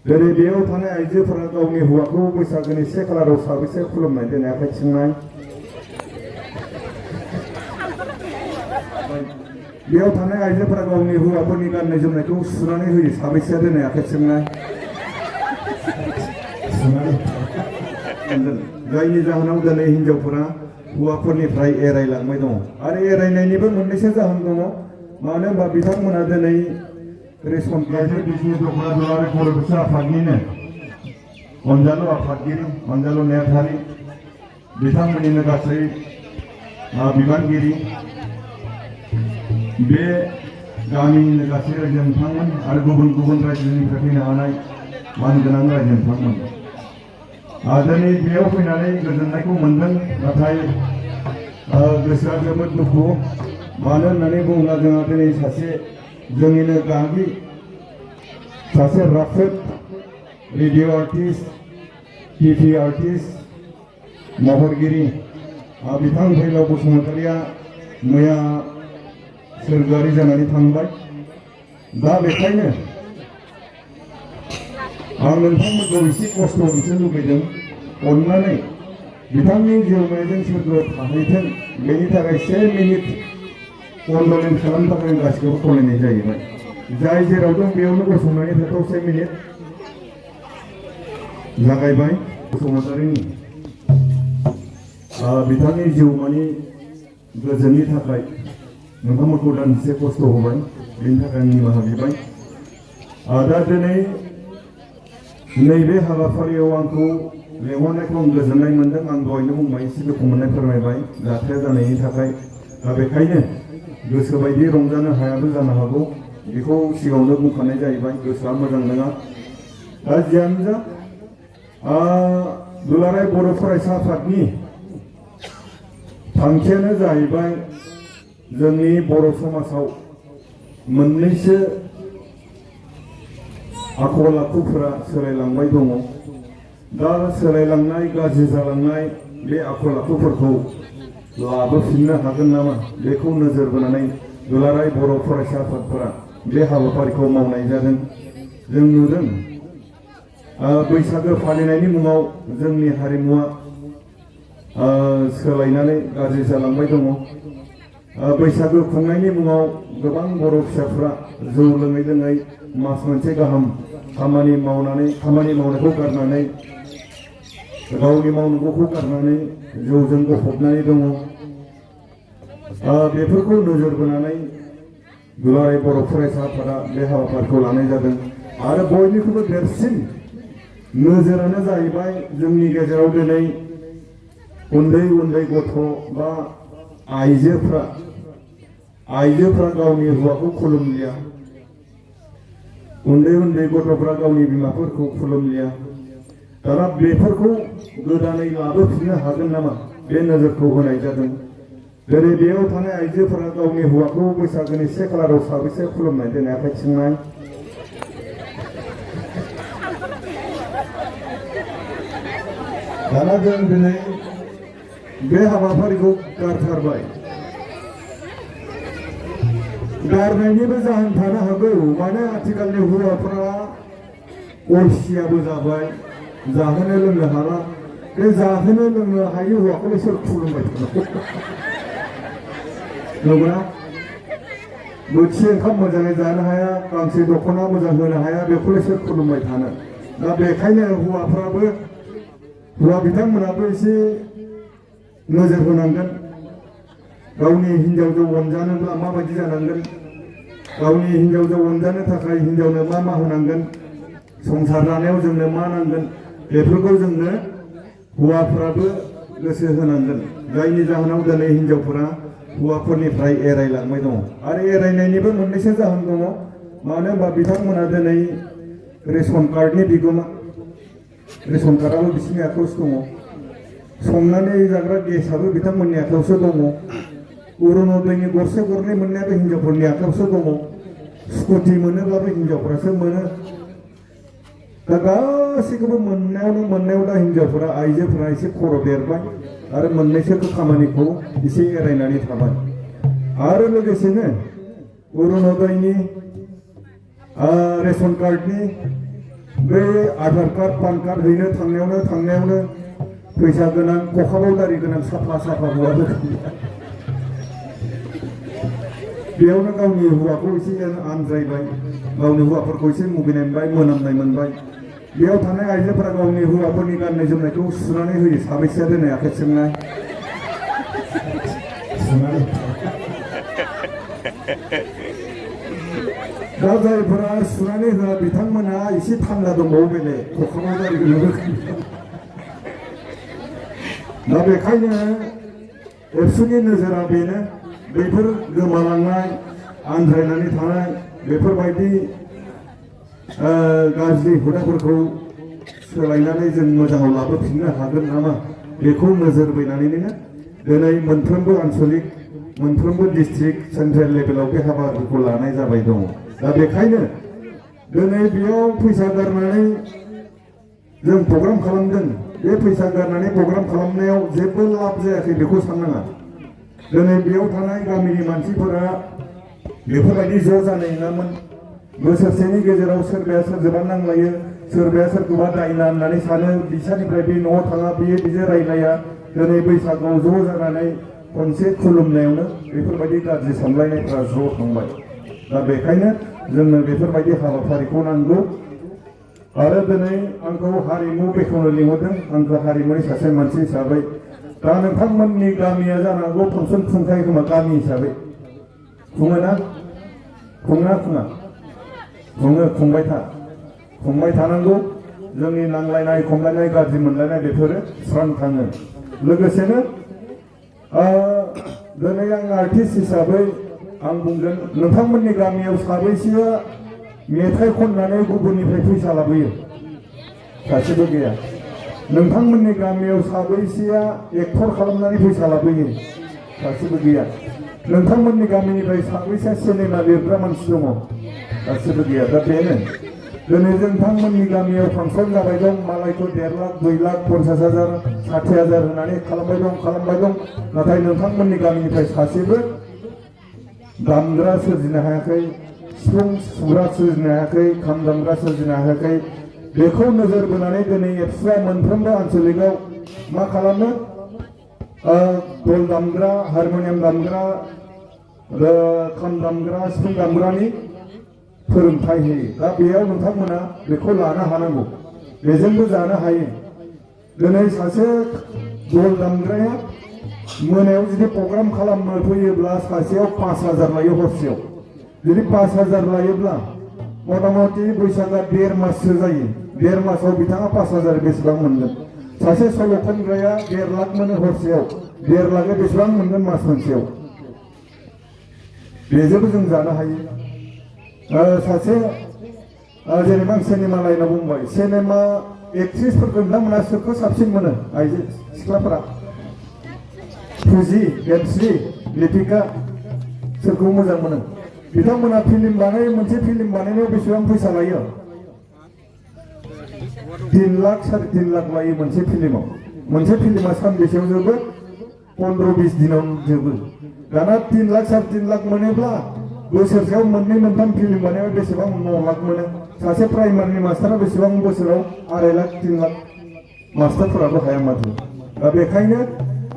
दिनै बेयाव थानाय आइजोफोरा गावनि हौवाखौ बैसागोनि 1 खालाराव साबेसे खुलुमनाय दिनै आखाइ थिखांनाय बेयाव थानाय आइजोफोरा गावनि हौवाफोरनि गाननाय जोमनायखौ सुनानै होयो साबेसेया दिनै आखाइ थिखांनाय जायनि जाहोनाव दिनै हिनजावफोरा हौवाफोरनिफ्राय एरायलांबाय दङ आरो एरायनायनिबो मोननैसो जाहोन दङ मानो होनबा बिथांमोना दिनै रेशन कार्डनि बिजनि दख'ना दुलाराय बर' बिफा आफादनिनो अनजालु आफादगिरि अनजालु नेहाथारि बिथांमोननिनो गासै बिबानगिरि बे गामिनिनो गासै रायजो नोंथांमोन आरो गुबुन गुबुन रायजोनिफ्राय फैनो हानाय मानगोनां रायजो नोंथांमोन दिनै बेयाव फैनानै गोजोननायखौ मोनदों नाथाय गोसोआ जोबोद दुखु मानो होननानै बुङोब्ला जोंहा दिनै सासे जोंनिनो गागि सासे राफोद रेडिअ आर्टिस्ट टिभि आर्टिस्ट महरगिरि बिथां फैलाव बसुमतारिया मैया सोरगोआरि जानानै थांबाय दा बेखायनो आं नोंथांमोनखौ एसे खस्थ' मोननो लुबैदों अन्नानै बिथांनि जिउमाजों सोरगोआव थाहैथों बेनि थाखाय 1 मिनिट कन्डलेन खालामनो थाखाय आं गासिखौबो खावलायनाय जाहैबाय जाय जेराव दं बेयावनो गसंनानै थाथाव 1 मिनिट जागायबाय बसुमतारिनि बिथांनि जिउमानि गोजोननि थाखाय नोंथांमोनखौ दान्दिसे खस्थ' होबाय बेनि थाखाय आं निमाहा बिबाय दा दिनै नैबे हाबाफारियाव आंखौ लेंहरनायखौ आं गोजोननाय मोनदों आं दहायनो बुंबाय एसे दुखु मोननाय फोरमायबाय जाथाया जानायनि थाखाय दा बेखायनो गोसोबायदि रंजानो हायाबो जानो हागौ बेखौ सिगाङावनो बुंखानाय जाहैबाय गोसोआ मोजां नङा दा जियानो जा दुलाराय बर' फरायसा आफादनि थांखियानो जाहैबाय जोंनि बर' समाजाव मोननैसो आखल आखुफोरा सोलायलांबाय दङ दा सोलायलांनाय गाज्रि जालांनाय बे आखल आखुफोरखौ लाबोफिननो हागोन नामा बेखौ नोजोर बोनानै दुलाराय बर' फरायसा आफादफोरा बे हाबाफारिखौ मावनाय जादों जों नुदों बैसागो फालिनायनि मुङाव जोंनि हारिमुवा सोलायनानै गाज्रि जालांबाय दङ बैसागो खुंनायनि मुङाव गोबां बर' फिसाफ्रा जौ लोङै लोङै मास मोनसे गाहाम खामानि मावनायखौ गारनानै गावनि मावनांगौखौ गारनानै जौजों गफबनानै दङ बेफोरखौ नोजोर बोनानै दुलाराय बर' फरायसा आफादा बे हाबाफारिखौ लानाय जादों आरो बयनिख्रुइबो देरसिन नोजोरानो जाहैबाय जोंनि गेजेराव दिनै उन्दै उन्दै गथ' बा आइजोफ्रा गावनि हौवाखौ खुलुमलिया उन्दै उन्दै गथ'फ्रा गावनि बिमाफोरखौ खुलुमलिया दाना बेफोरखौ गोदानै लाबोफिननो हागोन नामा बे नोजोरखौ होनाय जादों दिनै बेयाव थानाय आइजोफोरा गावनि हौवाखौ बैसागोनि 1 खालाराव साबेसे खुलुमनाय दिनै आखाइ थिखांनाय दाना जों दिनै बे हाबाफारिखौ गारथारबाय गारनायनिबो जाहोन थानो हागौ माने आथिखालनि हौवाफोरा अलसियाबो जाबाय जाहोनो लोंनो हाला बे जाहोनो लोंनो हायि हौवाखौलाय सोर खुलुमबाय थानांगौ नंगौना बोथिसे ओंखाम मोजाङै जानो हाया गांसे दख'ना मोजां होनो हाया बेखौलाय सोर खुलुमबाय थानो दा बेखायनो हौवा बिथांमोनाबो एसे नोजोर होनांगोन गावनि हिन्जावजों अनजानोब्ला माबायदि जानांगोन गावनि हिन्जावजों अनजानो थाखाय हिन्जावनो मा होनांगोन संसार जानायाव जोंनो मा नांगोन बेफोरखौ जोंनो हौवाफोराबो गोसो होनांगोन जायनि जाहोनाव दिनै हिन्जावफोरा हौवाफोरनिफ्राय एरायलांबाय दङ आरो एरायनायनिबो मोननैसो जाहोन दङ मानो होनबा बिथांमोना दिनै रेशन कार्डनि बिगोमा रेशन कार्डआबो बिसोरनि आखायावसो दङ संनानै जाग्रा गेसआबो बिथांमोननि आखायावसो दङ अरुणोदयनि गरसे गरनै मोननायाबो हिन्जावफोरनि आखायावसो दङ स्कुटि मोनोब्लाबो हिन्जावफोरासो मोनो दा गासैखौबो मोननायाव दा हिन्जावफोरा आइजोफोरा एसे खर' देरबाय आरो मोननैसो खामानिखौ एसे एरायनानै थाबाय आरो लोगोसेनो अरुणोदयनि रेशन कार्डनि बे आधार कार्ड पान कार्ड हैनो थांनायावनो फैसा गोनां खखाबाव दारि गोनां साफा हौवा गैया बेयावनो गावनि हौवाखौ एसे आनज्रायबाय गावनि हौवाफोरखौ एसे मुगैनाय मोनबाय मोनामनाय मोनबाय बेयाव थानाय आइजोफोरा गावनि हौवाफोरनि गाननाय जोमनायखौ सुनानै होयो साबैसेया दोनै आखाइ सोंनाय दा जायफोरा सुनानै होआ बिथांमोनहा एसे थान्दा दंबावो बेले खखाबाव दारि गोनां दा बेखायनो एबसुनि नोजोरा बेनो बेफोर गोमालांनाय आन्ज्रायनानै थानाय बेफोरबायदि गाज्रि हुदाफोरखौ सोलायनानै जों मोजाङाव लाबोफिननो हागोन नामा बेखौ नोजोर बोनानैनो दिनै मोनफ्रोमबो आन्सलिक मोनफ्रोमबो डिस्ट्रिक्ट सेन्ट्रेल लेभेलाव बे हाबाफारिखौ लानाय जाबाय दङ दा बेखायनो दिनै बेयाव फैसा गारनानै जों प्रग्राम खालामदों बे फैसा गारनानै प्रग्राम खालामनायाव जेबो लाब जायाखै बेखौ साननाङा दिनै बेयाव थानाय गामिनि मानसिफोरा बेफोरबायदि ज' जानाय नङामोन बोसोरसेनि गेजेराव सोरबाया सोरजोंबा नांलायो सोरबाया सोरखौबा दायना होननानै सानो बिसानिफ्राय बे न'आव थाङा बियो रायलाया दिनै बैसागुआव ज' जानानै खनसे खुलुमनायावनो बेफोरबायदि गाज्रि सानलायनायफ्रा ज' थांबाय दा बेखायनो जोंनो बेफोरबायदि हाबाफारिखौ नांगौ आरो दिनै आंखौ हारिमु बेखेवनो लिंहरदों आंखौ हारिमुनि सासे मानसि हिसाबै दा नोंथांमोननि गामिया जानो हागौ फांसन खुंखायो खोमा गामि हिसाबै खुङोना खुंबाय थानांगौ जोंनि नांलायनाय खमलायनाय गाज्रि मोनलायनाय बेफोरो स्रां थाङो लोगोसेनो दिनै आं आर्टिस्ट हिसाबै आं बुंगोन नोंथांमोननि गामियाव साबैसेया मेथाइ खननानै गुबुननिफ्राय फैसा लाबोयो सासेबो गैया नोंथांमोननि गामियाव साबैसेया एक्टर खालामनानै फैसा लाबोयो सासेबो गैया नोंथांमोननि गामिनिफ्राय साबैसेया सिनेमा लिरग्रा मानसि दङ गासिबो गैया दा बेनो दिनै नोंथांमोननि गामियाव फांसन जाबाय दं मालायखौ 1.5 लाख 2 लाख 50,000 60,000 होनानै खालामबाय दं नाथाय नोंथांमोननि गामिनिफ्राय सासेबो दामग्रा सोरजिनो हायाखै सिफुं सुग्रा सोरजिनो हायाखै खाम दामग्रा सोरजिनो हायाखै बेखौ नोजोर बोनानै दिनै एबसुआ मोनफ्रोमबो आन्सलिकआव मा खालामो दल दामग्रा हारमनियाम दामग्रा खाम दामग्रा सिफुं दामग्रानि फोरोंथाय होयो दा बेयाव नोंथांमोना बेखौ लानो हानांगौ बेजोंबो जानो हायो दिनै सासे दल दामग्राया मोनायाव जुदि प्रग्राम खालामनो फैयोब्ला सासेयाव 5,000 लायो हरसेयाव जुदि 5,000 लायोब्ला मथा-मथि बैसागआ 1.5 माससो जायो 1.5 मासाव बिथाङा 5,000 बेसेबां मोनगोन सासे सल' खनग्राया 1.5 लाख मोनो हरसेयाव 1.5 लाखआ बेसेबां मोनगोन मास मोनसेयाव बेजोंबो जों जानो हायो सासे जेनेबा आं सिनेमा लाइनाव बुंबाय सिनेमा एक्ट्रिसफोरखौ नोंथांमोना सोरखौ साबसिन मोनो आइजो सिख्लाफोरा फुजि गेमस्रि लिपिका सोरखौ मोजां मोनो बिथांमोना मोनसे फिल्म बानायनायाव बेसेबां फैसा लायो 3 लाख 3.5 लाख लायो मोनसे फिल्मा सानबेसेयाव जोबो 15-20 दिनाव जोबो दाना 3 लाख 3.5 लाख मोनोब्ला बोसोरसेयाव 2-3 फिल्म बानायनायाव बेसेबां 9 लाख मोनो सासे प्राइमारिनि मास्टारा बेसेबां बोसोराव 2.5 लाख 3 लाख मास्टारफोराबो हाया माथो दा बेखायनो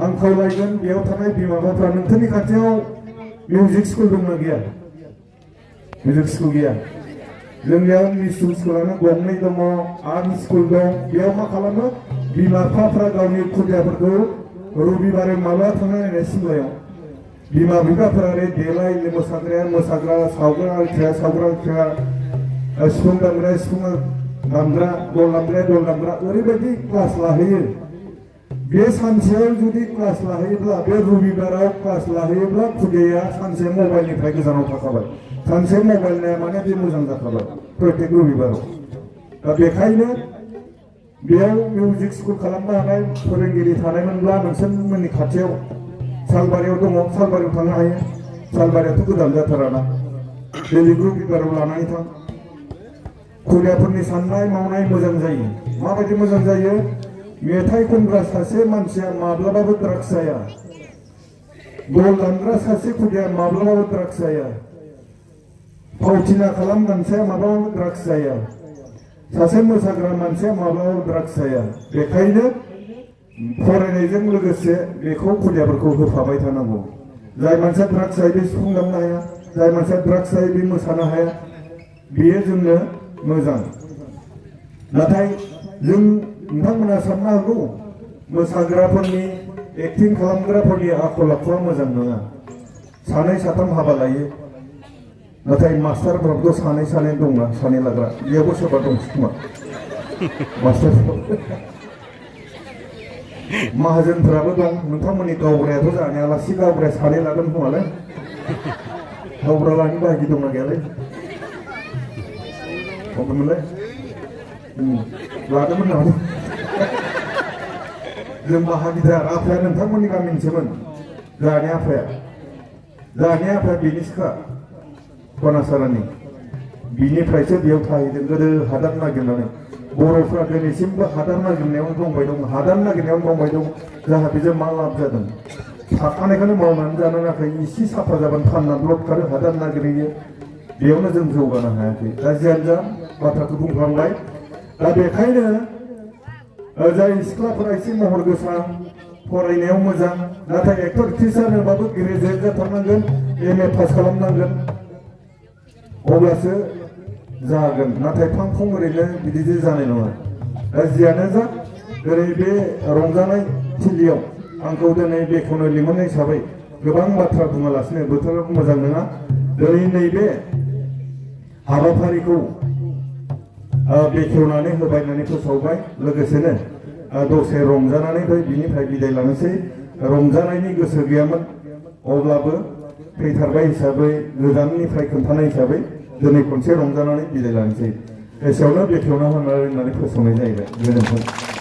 आं खावलायगोन बेयाव थानाय बिमा-बिफाफ्रा नोंथांनि खाथियाव मिउजिक स्कुल दंना गैया मिउजिक स्कुल गैया जोंनियाव मिउजिक स्कुलानो 2 दङ आर्ट स्कुल दं बेयाव मा खालामो बिमा-बिफाफ्रा गावनि खुदियाफोरखौ रबिबारै माब्ला थांनो नायनाय सिमलायाव बिमा-बिफाफोरा देलाय मोसाग्रा सावग्रा सिफुं दामग्रा सिफुं दामग्रा दल दामग्रा ओरैबायदि क्लास लाहैयो बे सानसेयाव जुदि क्लास लाहैयोब्ला बे रबिबाराव क्लास लाहैयोब्ला खुदिया सानसे मबाइलनिफ्राय गोजानाव थाखाबाय सानसे मबाइल नाया माने बे मोजां जाखाबाय प्रत्येक रबिबाराव दा बेखायनो बेयाव मिउजिक स्कुल खालामनो हानाय फोरोंगिरि थानायमोनब्ला नोंसोरमोननि खाथियाव सालबारियाव दङ सालबारियाव थांनो हायो सालबारियाथ' गोदान जाथाराना बेलेग रबिबाराव लानानै थां खुदियाफोरनि साननाय मावनाय मोजां जायो माबायदि मोजां जायो मेथाइ खनग्रा सासे मानसिया माब्लाबाबो ड्राग्स जाया दल दामग्रा सासे खुदिया माब्लाबाबो ड्राग्स जाया फावथिना खालामग्राया माब्लाबाबो ड्राग्स जाया सासे मोसाग्रा मानसिया माब्लाबा ड्राग्स जाया बेखायनो फरायनायजों लोगोसे बेखौ खुदियाफोरखौ होफाबाय थानांगौ जाय मानसिया ड्राग्स जायो बे सिफुं दामनो हाया जाय मानसिया ड्राग्स जायो बे मोसानो हाया बेयो जोंनो मोजां नाथाय जों नोंथांमोना साननो हागौ मोसाग्राफोरनि एक्टिं खालामग्राफोरनि आखल आखुआ मोजां नङा सानै साथाम हाबा लायो नाथाय मास्टारफोराबोथ' सानै सानै दंना सानै लाग्रा बेयावबो सोरबा दं खोमा मास्टारफोर माहाजोनफोराबो दं नोंथांमोननि गावग्रायाथ' जानाय आलासि गावग्राया सानै लागोन खोमालै गावग्रा लानि बाहागि दंना गैयालै दंमोनलाय लादोंमोन नामा जों बाहागिदार आफाया नोंथांमोननि गामिनिसोमोन जाहानि आफाया बेनि सिखा खनासारानि बिनिफ्रायसो बेयाव थाहैदों गोदो हादान नागिरनानै बर'फ्रा दिनैसिमबो हादान नागिरनायावनो दंबाय दं हादान नागिरनायावनो दंबाय दं जाहा बेजों मा लाब जादों थाखानायखौनो मावनानै जानो नाथाय इसे साफा जाबानो फाननानै लद खारो हादान नागिरहैयो बेयावनो जों जौगानो हायाखै दा जियानो जा बाथ्राखौ बुंफ्लांबाय दा बेखायनो जाय सिख्लाफोरा एसे महर गोसा फरायनायाव मोजां नाथाय एक्टर एक्ट्रिस जानोबाबो ग्रेजुवेट जाथारनांगोन MA पास खालामनांगोन अब्लासो जागोन नाथाय फां फुं ओरैनो बिदि जानाय नङा दा जियानो जा दिनै बे रंजानाय थिलियाव आंखौ दिनै बेखेवनो लिंहरनाय हिसाबै गोबां बाथ्रा बुङालासिनो बोथोरा मोजां नङा दिनै नैबे हाबाफारिखौ बेखेवनानै होबाय होननानै फोसावबाय लोगोसेनो दसे रंजानानै बिनिफ्राय बिदाय लानोसै रंजानायनि गोसो गैयामोन अब्लाबो फैथारबाय हिसाबै गोजाननिफ्राय खोन्थानाय हिसाबै दिनै खनसे रंजानानै बिदाय लानोसै एसेयावनो बेखेवना होनानै फोसावनाय जाहैबाय गोजोन्थों